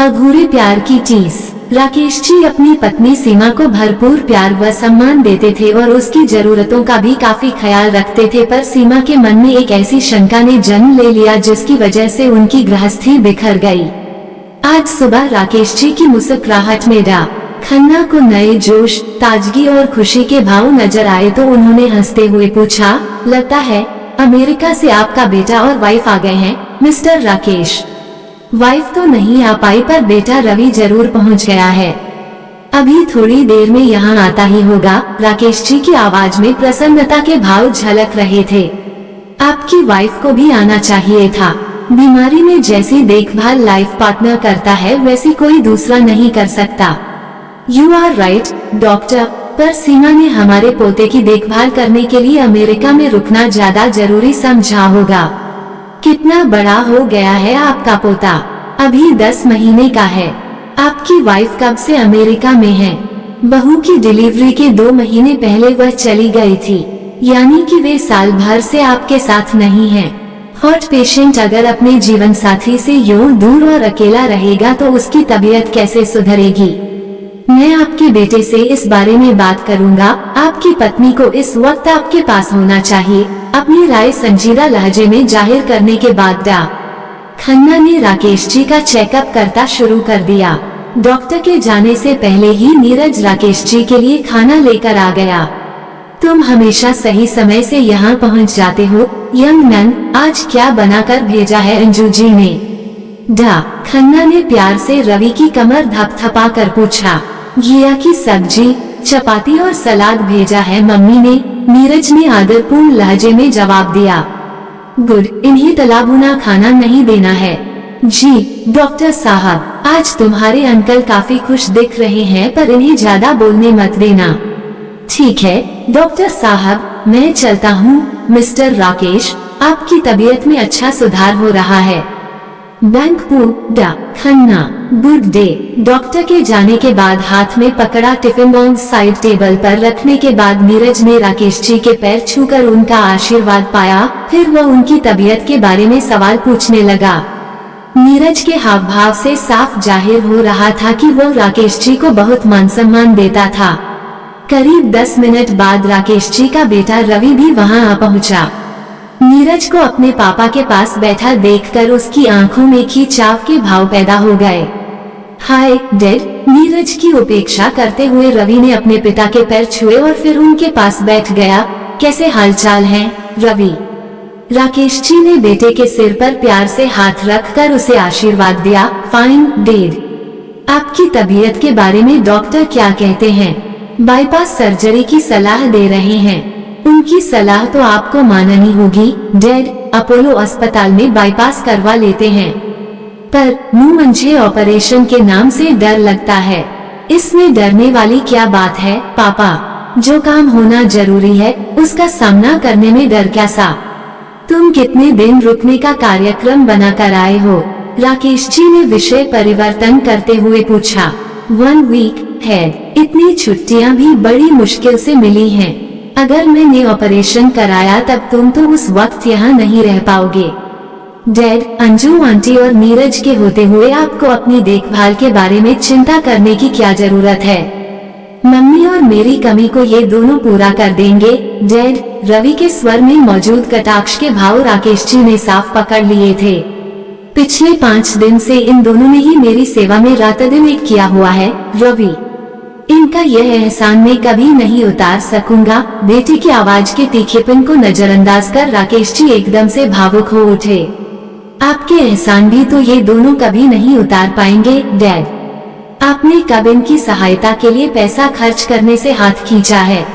अधूरे प्यार की टीस। राकेश जी अपनी पत्नी सीमा को भरपूर प्यार व सम्मान देते थे और उसकी जरूरतों का भी काफी ख्याल रखते थे, पर सीमा के मन में एक ऐसी शंका ने जन्म ले लिया जिसकी वजह से उनकी गृहस्थी बिखर गई। आज सुबह राकेश जी की मुस्कुराहट में डा खन्ना को नए जोश, ताजगी और खुशी के भाव नजर आए तो उन्होंने हंसते हुए पूछा, लगता है अमेरिका से आपका बेटा और वाइफ आ गए हैं मिस्टर राकेश। वाइफ तो नहीं आ पाई पर बेटा रवि जरूर पहुंच गया है। अभी थोड़ी देर में यहाँ आता ही होगा। राकेश जी की आवाज में प्रसन्नता के भाव झलक रहे थे। आपकी वाइफ को भी आना चाहिए था। बीमारी में जैसी देखभाल लाइफ पार्टनर करता है वैसी कोई दूसरा नहीं कर सकता। यू आर राइट डॉक्टर, पर सीमा ने हमारे पोते की देखभाल करने के लिए अमेरिका में रुकना ज्यादा जरूरी समझा होगा। कितना बड़ा हो गया है आपका पोता? अभी 10 महीने का है। आपकी वाइफ कब से अमेरिका में है? बहू की डिलीवरी के 2 महीने पहले वह चली गई थी, यानी कि वे साल भर से आपके साथ नहीं है। हार्ट पेशेंट अगर अपने जीवन साथी से यूं दूर और अकेला रहेगा तो उसकी तबीयत कैसे सुधरेगी? मैं आपके बेटे से इस बारे में बात करूंगा। आपकी पत्नी को इस वक्त आपके पास होना चाहिए। अपनी राय संजीदा लहजे में जाहिर करने के बाद डा खन्ना ने राकेश जी का चेकअप करता शुरू कर दिया। डॉक्टर के जाने से पहले ही नीरज राकेश जी के लिए खाना लेकर आ गया। तुम हमेशा सही समय से यहाँ पहुँच जाते हो यंग मैन, आज क्या बनाकर भेजा है अंजू जी ने? डा खन्ना ने प्यार से रवि की कमर थपथपा कर पूछा। घिया की सब्जी, चपाती और सलाद भेजा है मम्मी ने, नीरज ने आदरपूर्ण लहजे में जवाब दिया। गुड, इन्हें तला भुना खाना नहीं देना है। जी डॉक्टर साहब, आज तुम्हारे अंकल काफी खुश दिख रहे हैं पर इन्हें ज्यादा बोलने मत देना। ठीक है डॉक्टर साहब, मैं चलता हूँ। मिस्टर राकेश, आपकी तबीयत में अच्छा सुधार हो रहा है। बैंकपुर डा खन्ना, गुड डे। डॉक्टर के जाने के बाद हाथ में पकड़ा टिफिन बॉक्स साइड टेबल पर रखने के बाद नीरज ने राकेश जी के पैर छूकर उनका आशीर्वाद पाया। फिर वह उनकी तबीयत के बारे में सवाल पूछने लगा। नीरज के हाव भाव से साफ जाहिर हो रहा था कि वह राकेश जी को बहुत मान सम्मान देता था। करीब 10 मिनट बाद राकेश जी का बेटा रवि भी वहां आ पहुंचा। नीरज को अपने पापा के पास बैठा देखकर उसकी आंखों में खिंचाव के भाव पैदा हो गए। हाय डैड, नीरज की उपेक्षा करते हुए रवि ने अपने पिता के पैर छुए और फिर उनके पास बैठ गया। कैसे हालचाल हैं रवि? राकेश जी ने बेटे के सिर पर प्यार से हाथ रखकर उसे आशीर्वाद दिया। Fine dad. आपकी तबीयत के बारे में डॉक्टर क्या कहते हैं? बाईपास सर्जरी की सलाह दे रहे हैं। उनकी सलाह तो आपको माननी होगी डैड। अपोलो अस्पताल में बाईपास करवा लेते हैं, पर मुझे ऑपरेशन के नाम से डर लगता है। इसमें डरने वाली क्या बात है पापा? जो काम होना जरूरी है उसका सामना करने में डर क्या सा? तुम कितने दिन रुकने का कार्यक्रम बनाकर आए हो? राकेश जी ने विषय परिवर्तन करते हुए पूछा। 1 वीक है। इतनी छुट्टियां भी बड़ी मुश्किल से मिली हैं। अगर मैंने ऑपरेशन कराया तब तुम तो उस वक्त यहाँ नहीं रह पाओगे। डैड, अंजू आंटी और नीरज के होते हुए आपको अपनी देखभाल के बारे में चिंता करने की क्या जरूरत है? मम्मी और मेरी कमी को ये दोनों पूरा कर देंगे डैड। रवि के स्वर में मौजूद कटाक्ष के भाव राकेश जी ने साफ पकड़ लिए थे। पिछले 5 दिन से इन दोनों ने ही मेरी सेवा में रात दिन एक किया हुआ है रवि। इनका यह एहसान मैं कभी नहीं उतार सकूंगा। बेटे की आवाज के तीखेपन को नजरअंदाज कर राकेश जी एकदम से भावुक हो उठे। आपके एहसान भी तो ये दोनों कभी नहीं उतार पाएंगे डैड। आपने कब इनकी सहायता के लिए पैसा खर्च करने से हाथ खींचा है?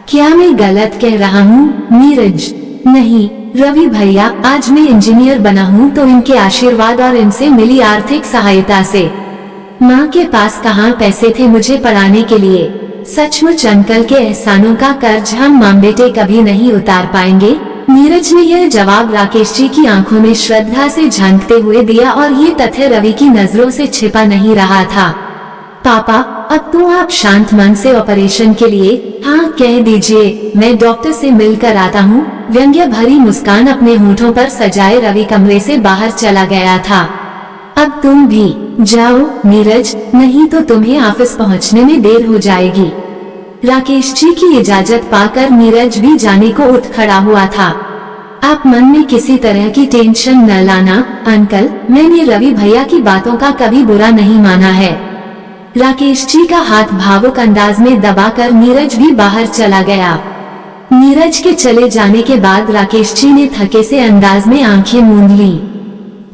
क्या मैं गलत कह रहा हूँ नीरज? नहीं रवि भैया, आज मैं इंजीनियर बना हूँ तो इनके आशीर्वाद और इनसे मिली आर्थिक सहायता से। माँ के पास कहाँ पैसे थे मुझे पढ़ाने के लिए? सचमुच अंकल के एहसानों का कर्ज हम माँ बेटे कभी नहीं उतार पाएंगे। नीरज ने यह जवाब राकेश जी की आंखों में श्रद्धा से झांकते हुए दिया और ये तथ्य रवि की नजरों से छिपा नहीं रहा था। पापा, अब तो आप शांत मन से ऑपरेशन के लिए हाँ कह दीजिए। मैं डॉक्टर से मिलकर आता हूँ। व्यंग्य भरी मुस्कान अपने होठों पर सजाए रवि कमरे से बाहर चला गया था। अब तुम भी जाओ नीरज, नहीं तो तुम्हें ऑफिस पहुंचने में देर हो जाएगी। राकेश जी की इजाजत पाकर नीरज भी जाने को उठ खड़ा हुआ था। आप मन में किसी तरह की टेंशन न लाना अंकल, मैंने रवि भैया की बातों का कभी बुरा नहीं माना है। राकेश जी का हाथ भावुक अंदाज में दबाकर नीरज भी बाहर चला गया। नीरज के चले जाने के बाद राकेश जी ने थके से अंदाज में आंखें मूंद ली।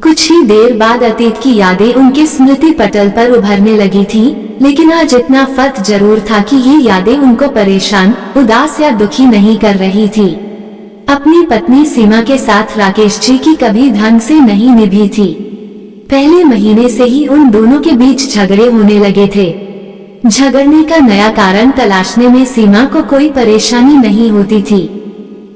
कुछ ही देर बाद अतीत की यादें उनके स्मृति पटल पर उभरने लगी थी, लेकिन आज इतना फर्क जरूर था कि ये यादें उनको परेशान, उदास या दुखी नहीं कर रही थी। अपनी पत्नी सीमा के साथ राकेश जी की कभी ढंग से नहीं निभी थी। पहले महीने से ही उन दोनों के बीच झगड़े होने लगे थे। झगड़ने का नया कारण तलाशने में सीमा को कोई परेशानी नहीं होती थी।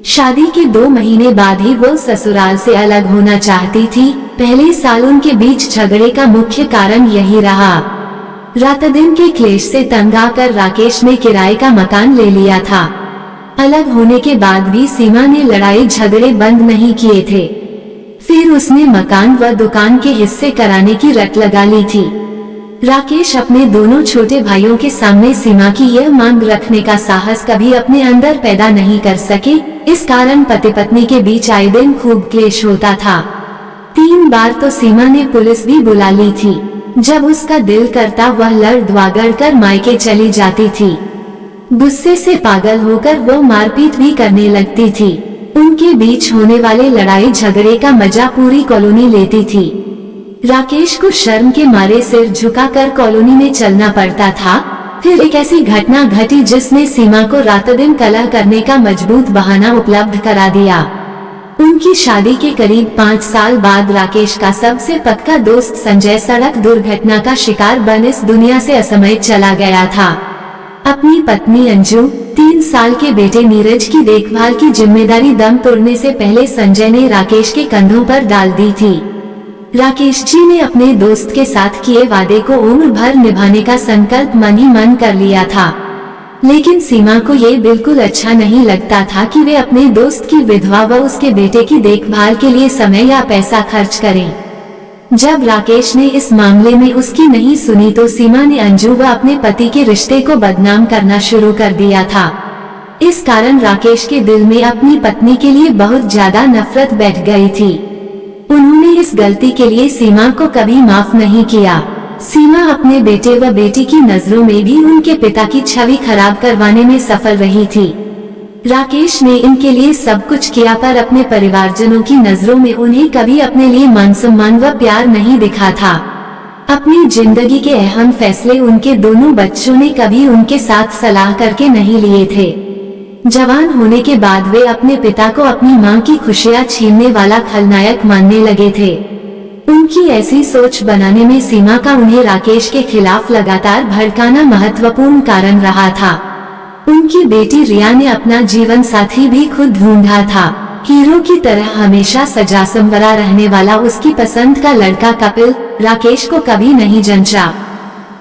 शादी के 2 महीने बाद ही वो ससुराल से अलग होना चाहती थी। पहले साल उनके बीच झगड़े का मुख्य कारण यही रहा। रात दिन के क्लेश से तंग आकर राकेश ने किराए का मकान ले लिया था। अलग होने के बाद भी सीमा ने लड़ाई झगड़े बंद नहीं किए थे। फिर उसने मकान व दुकान के हिस्से कराने की रट लगा ली थी। राकेश अपने दोनों छोटे भाइयों के सामने सीमा की यह मांग रखने का साहस कभी अपने अंदर पैदा नहीं कर सके। इस कारण पति पत्नी के बीच आए दिन खूब क्लेश होता था। 3 बार तो सीमा ने पुलिस भी बुला ली थी। जब उसका दिल करता वह लड़ दवागड़ कर मायके चली जाती थी। गुस्से से पागल होकर वो मारपीट भी करने लगती थी। उनके बीच होने वाले लड़ाई झगड़े का मजा पूरी कॉलोनी लेती थी। राकेश को शर्म के मारे सिर झुकाकर कॉलोनी में चलना पड़ता था। फिर एक ऐसी घटना घटी जिसने सीमा को रात दिन कलह करने का मजबूत बहाना उपलब्ध करा दिया। उनकी शादी के करीब 5 साल बाद राकेश का सबसे पक्का दोस्त संजय सड़क दुर्घटना का शिकार बन इस दुनिया से असमय चला गया था। अपनी पत्नी अंजू, 3 साल के बेटे नीरज की देखभाल की जिम्मेदारी दम तोड़ने से पहले संजय ने राकेश के कंधों पर डाल दी थी। राकेश जी ने अपने दोस्त के साथ किए वादे को उम्र भर निभाने का संकल्प मन ही मन कर लिया था। लेकिन सीमा को ये बिल्कुल अच्छा नहीं लगता था कि वे अपने दोस्त की विधवा व उसके बेटे की देखभाल के लिए समय या पैसा खर्च करें। जब राकेश ने इस मामले में उसकी नहीं सुनी तो सीमा ने अंजू व अपने पति के रिश्ते को बदनाम करना शुरू कर दिया था। इस कारण राकेश के दिल में अपनी पत्नी के लिए बहुत ज्यादा नफरत बैठ गई थी। उन्होंने इस गलती के लिए सीमा को कभी माफ नहीं किया। सीमा अपने बेटे व बेटी की नजरों में भी उनके पिता की छवि खराब करवाने में सफल रही थी। राकेश ने इनके लिए सब कुछ किया, पर अपने परिवारजनों की नजरों में उन्हें कभी अपने लिए मान सम्मान व प्यार नहीं दिखा था। अपनी जिंदगी के अहम फैसले उनके दोनों बच्चों ने कभी उनके साथ सलाह करके नहीं लिए थे। जवान होने के बाद वे अपने पिता को अपनी मां की खुशियां छीनने वाला खलनायक मानने लगे थे। उनकी ऐसी सोच बनाने में सीमा का उन्हें राकेश के खिलाफ लगातार भड़काना महत्वपूर्ण कारण रहा था। उनकी बेटी रिया ने अपना जीवन साथी भी खुद ढूंढा था। हीरो की तरह हमेशा सजा संवरा रहने वाला उसकी पसंद का लड़का कपिल राकेश को कभी नहीं जंचा।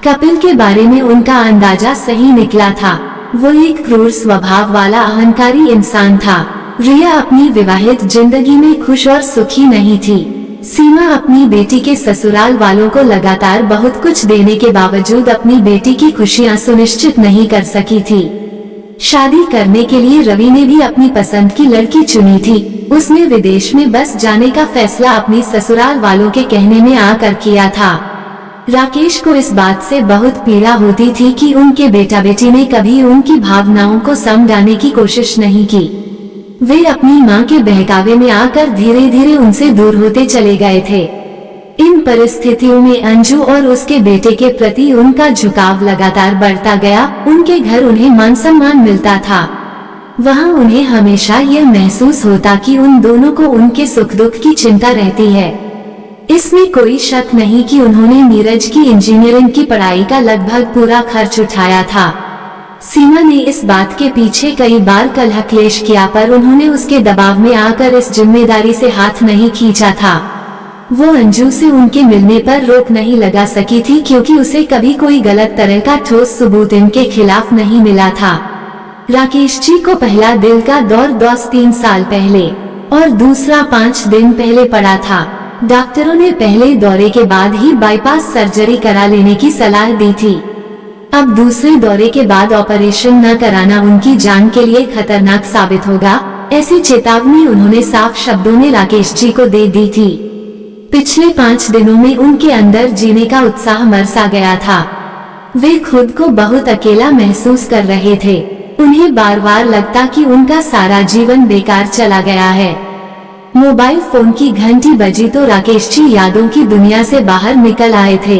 कपिल के बारे में उनका अंदाजा सही निकला था। वो एक क्रूर स्वभाव वाला अहंकारी इंसान था। रिया अपनी विवाहित जिंदगी में खुश और सुखी नहीं थी। सीमा अपनी बेटी के ससुराल वालों को लगातार बहुत कुछ देने के बावजूद अपनी बेटी की खुशियां सुनिश्चित नहीं कर सकी थी। शादी करने के लिए रवि ने भी अपनी पसंद की लड़की चुनी थी। उसने विदेश में बस जाने का फैसला अपनी ससुराल वालों के कहने में आकर किया था। राकेश को इस बात से बहुत पीड़ा होती थी कि उनके बेटा बेटी ने कभी उनकी भावनाओं को समझाने की कोशिश नहीं की। वे अपनी मां के बहकावे में आकर धीरे धीरे उनसे दूर होते चले गए थे। इन परिस्थितियों में अंजू और उसके बेटे के प्रति उनका झुकाव लगातार बढ़ता गया। उनके घर उन्हें मान सम्मान मिलता था। वहां उन्हें हमेशा यह महसूस होता कि उन दोनों को उनके सुख दुख की चिंता रहती है। इसमें कोई शक नहीं कि उन्होंने नीरज की इंजीनियरिंग की पढ़ाई का लगभग पूरा खर्च उठाया था। सीमा ने इस बात के पीछे कई बार कलह क्लेश किया, पर उन्होंने उसके दबाव में आकर इस जिम्मेदारी से हाथ नहीं खींचा था। वो अंजू से उनके मिलने पर रोक नहीं लगा सकी थी, क्योंकि उसे कभी कोई गलत तरह का ठोस सबूत इनके खिलाफ नहीं मिला था। राकेश जी को पहला दिल का दौर 3 साल पहले और दूसरा 5 दिन पहले पड़ा था। डॉक्टरों ने पहले दौरे के बाद ही बाईपास सर्जरी करा लेने की सलाह दी थी। अब दूसरे दौरे के बाद ऑपरेशन न कराना उनकी जान के लिए खतरनाक साबित होगा, ऐसी चेतावनी उन्होंने साफ शब्दों में राकेश जी को दे दी थी। पिछले 5 दिनों में उनके अंदर जीने का उत्साह मर सा गया था। वे खुद को बहुत अकेला महसूस कर रहे थे। उन्हें बार बार लगता कि उनका सारा जीवन बेकार चला गया है। मोबाइल फोन की घंटी बजी तो राकेश जी यादों की दुनिया से बाहर निकल आए थे।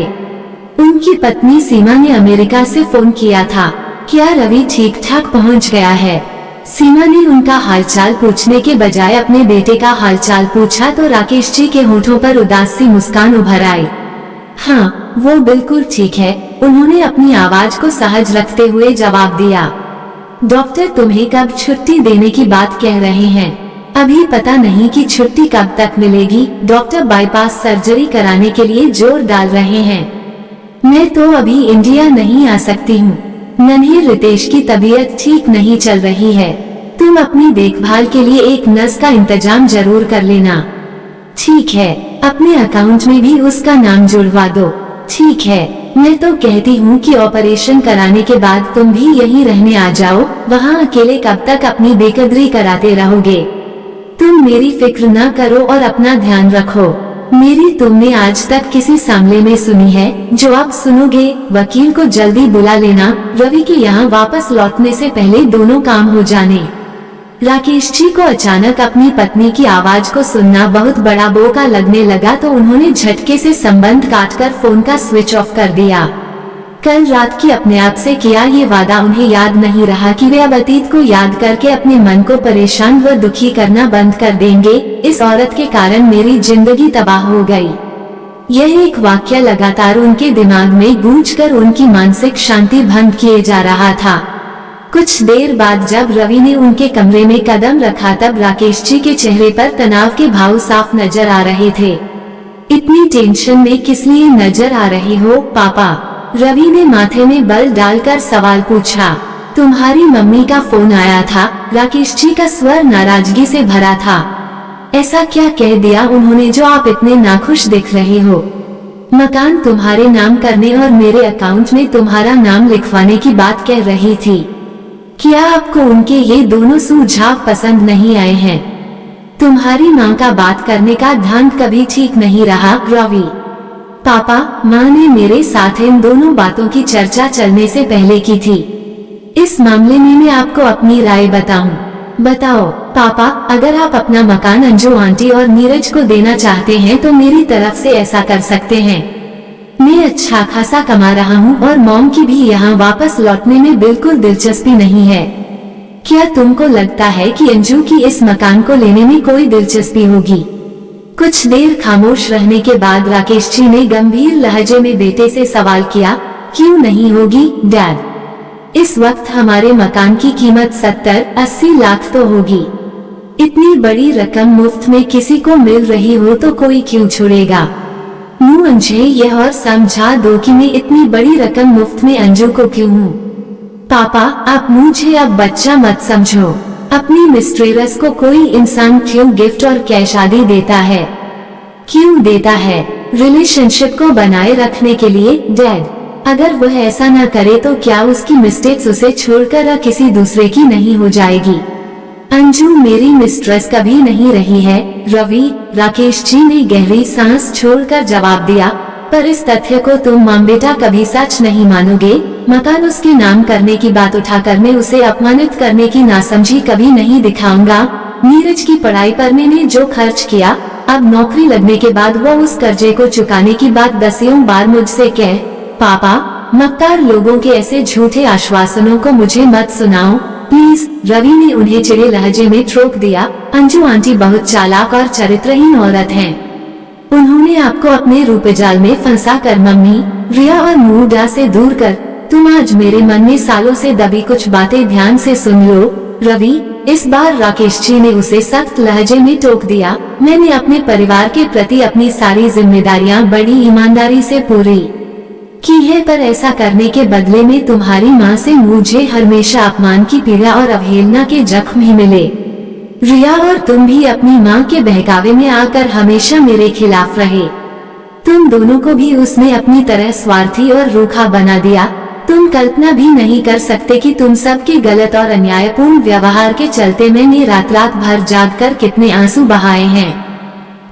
उनकी पत्नी सीमा ने अमेरिका से फोन किया था। क्या रवि ठीक ठाक पहुंच गया है? सीमा ने उनका हालचाल पूछने के बजाय अपने बेटे का हालचाल पूछा तो राकेश जी के होठों पर उदास सी मुस्कान उभर आई। हाँ, वो बिल्कुल ठीक है, उन्होंने अपनी आवाज को सहज रखते हुए जवाब दिया। डॉक्टर तुम्हें कब छुट्टी देने की बात कह रहे हैं? अभी पता नहीं कि छुट्टी कब तक मिलेगी। डॉक्टर बाईपास सर्जरी कराने के लिए जोर डाल रहे हैं। मैं तो अभी इंडिया नहीं आ सकती हूँ। नन्हे रितेश की तबीयत ठीक नहीं चल रही है। तुम अपनी देखभाल के लिए एक नर्स का इंतजाम जरूर कर लेना। ठीक है, अपने अकाउंट में भी उसका नाम जुड़वा दो। ठीक है, मैं तो कहती हूँ कि ऑपरेशन कराने के बाद तुम भी यहीं रहने आ जाओ। वहाँ अकेले कब तक अपनी बेकदरी कराते रहोगे? तुम मेरी फिक्र न करो और अपना ध्यान रखो। मेरी तुमने आज तक किसी मामले में सुनी है? जो आप सुनोगे, वकील को जल्दी बुला लेना। रवि के यहाँ वापस लौटने से पहले दोनों काम हो जाने। राकेश जी को अचानक अपनी पत्नी की आवाज को सुनना बहुत बड़ा बोका लगने लगा तो उन्होंने झटके से संबंध काटकर फोन का स्विच ऑफ कर दिया। कल रात की अपने आप से किया ये वादा उन्हें याद नहीं रहा कि वे अब अतीत को याद करके अपने मन को परेशान व दुखी करना बंद कर देंगे। इस औरत के कारण मेरी जिंदगी तबाह हो गई। यह एक वाक्य लगातार उनके दिमाग में गूंजकर उनकी मानसिक शांति भंग किए जा रहा था। कुछ देर बाद जब रवि ने उनके कमरे में कदम रखा तब राकेश जी के चेहरे पर तनाव के भाव साफ नजर आ रहे थे। इतनी टेंशन में किस लिए नजर आ रही हो पापा? रवि ने माथे में बल डालकर सवाल पूछा। तुम्हारी मम्मी का फोन आया था। राकेश जी का स्वर नाराजगी से भरा था। ऐसा क्या कह दिया उन्होंने जो आप इतने नाखुश दिख रहे हो? मकान तुम्हारे नाम करने और मेरे अकाउंट में तुम्हारा नाम लिखवाने की बात कह रही थी। क्या आपको उनके ये दोनों सुझाव पसंद नहीं आए हैं? तुम्हारी माँ का बात करने का ढंग कभी ठीक नहीं रहा रवि। पापा, माँ ने मेरे साथ इन दोनों बातों की चर्चा चलने से पहले की थी। इस मामले में मैं आपको अपनी राय बताऊं। बताओ पापा, अगर आप अपना मकान अंजू आंटी और नीरज को देना चाहते हैं तो मेरी तरफ से ऐसा कर सकते हैं। मैं अच्छा खासा कमा रहा हूँ और मॉम की भी यहाँ वापस लौटने में बिल्कुल दिलचस्पी नहीं है। क्या तुमको लगता है कि अंजू की इस मकान को लेने में कोई दिलचस्पी होगी? कुछ देर खामोश रहने के बाद राकेश जी ने गंभीर लहजे में बेटे से सवाल किया। क्यों नहीं होगी डैड? इस वक्त हमारे मकान की कीमत 70-80 लाख तो होगी। इतनी बड़ी रकम मुफ्त में किसी को मिल रही हो तो कोई क्यों छोड़ेगा? मुझे यह और समझा दो कि मैं इतनी बड़ी रकम मुफ्त में अंजू को क्यों हूँ। पापा, आप मुझे अब बच्चा मत समझो। अपनी मिस्ट्रेस को कोई इंसान क्यों गिफ्ट और कैश आदि देता है? क्यों देता है? रिलेशनशिप को बनाए रखने के लिए डैड। अगर वह ऐसा न करे तो क्या उसकी मिस्टेक्स उसे छोड़कर किसी दूसरे की नहीं हो जाएगी? अंजू मेरी मिस्ट्रेस कभी नहीं रही है रवि। राकेश जी ने गहरी सांस छोड़कर जवाब दिया। पर इस तथ्य को तुम मां बेटा कभी सच नहीं मानोगे। मकान उसके नाम करने की बात उठाकर मैं उसे अपमानित करने की नासमझी कभी नहीं दिखाऊंगा। नीरज की पढ़ाई पर मैंने जो खर्च किया, अब नौकरी लगने के बाद वो उस कर्जे को चुकाने की बात दसियों बार मुझसे कह। पापा, मक्कार लोगों के ऐसे झूठे आश्वासनों को मुझे मत सुनाओ प्लीज। रवि ने उन्हें चिढ़े लहजे में टोक दिया। अंजू आंटी बहुत चालाक और चरित्रहीन औरत हैं। उन्होंने आपको अपने रूपजाल में फंसा कर मम्मी, रिया और मूडा से दूर कर तुम आज मेरे मन में सालों से दबी कुछ बातें ध्यान से सुन लो रवि। इस बार राकेश जी ने उसे सख्त लहजे में टोक दिया। मैंने अपने परिवार के प्रति अपनी सारी जिम्मेदारियां बड़ी ईमानदारी से पूरी की है, पर ऐसा करने के बदले में तुम्हारी माँ से मुझे हमेशा अपमान की पीड़ा और अवहेलना के जख्म ही मिले। रिया और तुम भी अपनी माँ के बहकावे में आकर हमेशा मेरे खिलाफ रहे। तुम दोनों को भी उसने अपनी तरह स्वार्थी और रूखा बना दिया। तुम कल्पना भी नहीं कर सकते कि तुम सबके गलत और अन्यायपूर्ण व्यवहार के चलते मैंने रात रात भर जागकर कितने आंसू बहाए हैं।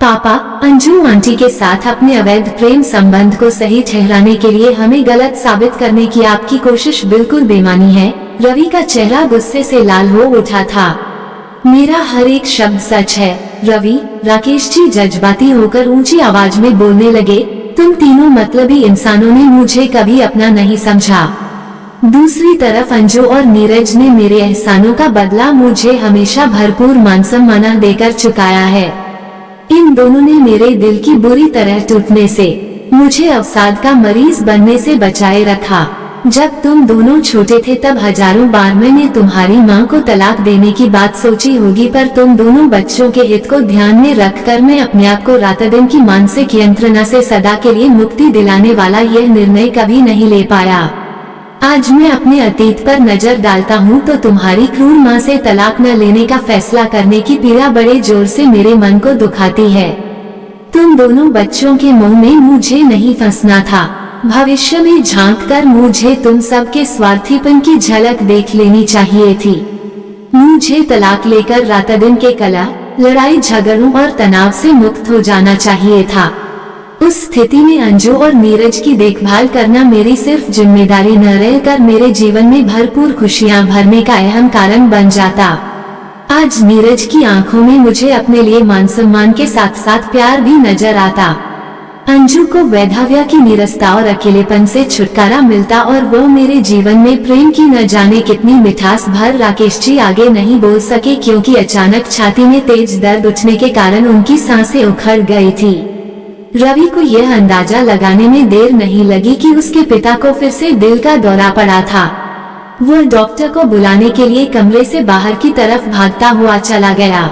पापा, अंजू आंटी के साथ अपने अवैध प्रेम संबंध को सही ठहराने के लिए हमें गलत साबित करने की आपकी कोशिश बिल्कुल बेमानी है। रवि का चेहरा गुस्से से लाल हो उठा था। मेरा हर एक शब्द सच है रवि। राकेश जी जज्बाती होकर ऊंची आवाज में बोलने लगे। तुम तीनों मतलबी इंसानों ने मुझे कभी अपना नहीं समझा। दूसरी तरफ अंजू और नीरज ने मेरे एहसानों का बदला मुझे हमेशा भरपूर मान सम्मान देकर चुकाया है। इन दोनों ने मेरे दिल की बुरी तरह टूटने से, मुझे अवसाद का मरीज बनने से बचाए रखा। जब तुम दोनों छोटे थे तब हजारों बार मैंने तुम्हारी माँ को तलाक देने की बात सोची होगी, पर तुम दोनों बच्चों के हित को ध्यान में रखकर मैं अपने आप को रात दिन की मानसिक यंत्रणा से सदा के लिए मुक्ति दिलाने वाला यह निर्णय कभी नहीं ले पाया। आज मैं अपने अतीत पर नजर डालता हूँ तो तुम्हारी क्रूर माँ से तलाक न लेने का फैसला करने की पीड़ा बड़े जोर से मेरे मन को दुखाती है। तुम दोनों बच्चों के मुंह में मुझे नहीं फंसना था। भविष्य में झांककर मुझे तुम सबके स्वार्थीपन की झलक देख लेनी चाहिए थी। मुझे तलाक लेकर रात दिन के कलह, लड़ाई झगड़ों और तनाव से मुक्त हो जाना चाहिए था। उस स्थिति में अंजू और नीरज की देखभाल करना मेरी सिर्फ जिम्मेदारी न रहकर मेरे जीवन में भरपूर खुशियां भरने का अहम कारण बन जाता। आज नीरज की आंखों में मुझे अपने लिए मान सम्मान के साथ साथ प्यार भी नजर आता। अंजू को वैधव्य की निरस्ता और अकेलेपन से छुटकारा मिलता और वो मेरे जीवन में प्रेम की न जाने कितनी मिठास भर। राकेश जी आगे नहीं बोल सके क्योंकि अचानक छाती में तेज दर्द उठने के कारण उनकी सांसें उखड़ गई थी। रवि को यह अंदाजा लगाने में देर नहीं लगी कि उसके पिता को फिर से दिल का दौरा पड़ा था। वो डॉक्टर को बुलाने के लिए कमरे से बाहर की तरफ भागता हुआ चला गया।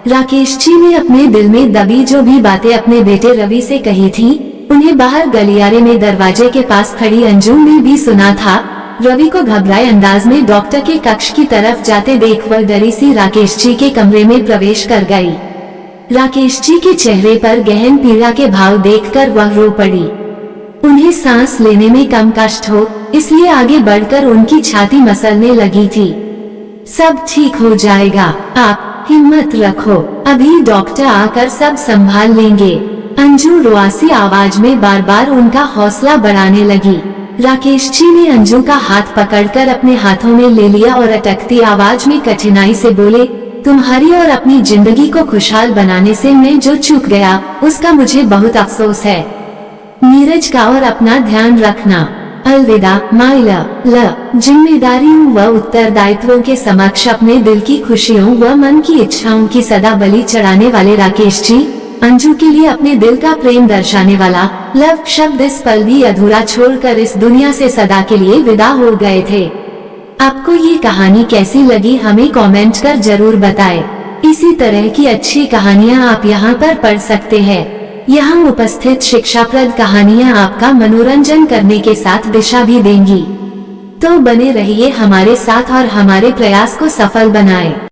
राकेश जी ने अपने दिल में दबी जो भी बातें अपने बेटे रवि से कही थी, उन्हें बाहर गलियारे में दरवाजे के पास खड़ी अंजू ने भी सुना था। रवि को घबराए अंदाज में डॉक्टर के कक्ष की तरफ जाते देख वह डरी सी राकेश जी के कमरे में प्रवेश कर गई। राकेश जी के चेहरे पर गहन पीड़ा के भाव देखकर वह रो पड़ी। उन्हें सांस लेने में कम कष्ट हो, इसलिए आगे बढ़कर उनकी छाती मसलने लगी थी। सब ठीक हो जाएगा, आप हिम्मत रखो, अभी डॉक्टर आकर सब संभाल लेंगे। अंजू रुआसी आवाज में बार बार उनका हौसला बढ़ाने लगी। राकेश जी ने अंजू का हाथ पकड़कर अपने हाथों में ले लिया और अटकती आवाज में कठिनाई से बोले, तुम्हारी और अपनी जिंदगी को खुशहाल बनाने से मैं जो चूक गया उसका मुझे बहुत अफसोस है। नीरज का और अपना ध्यान रखना। अलविदा माइला ल। जिम्मेदारियों व उत्तरदायित्वों के समक्ष अपने दिल की खुशियों व मन की इच्छाओं की सदा बलि चढ़ाने वाले राकेश जी अंजू के लिए अपने दिल का प्रेम दर्शाने वाला लव शब्द इस पल भी अधूरा छोड़कर इस दुनिया से सदा के लिए विदा हो गए थे। आपको ये कहानी कैसी लगी हमें कमेंट कर जरूर बताएं। इसी तरह की अच्छी कहानियाँ आप यहाँ पर पढ़ सकते हैं। यहाँ उपस्थित शिक्षाप्रद कहानियाँ आपका मनोरंजन करने के साथ दिशा भी देंगी। तो बने रहिए हमारे साथ और हमारे प्रयास को सफल बनाएं।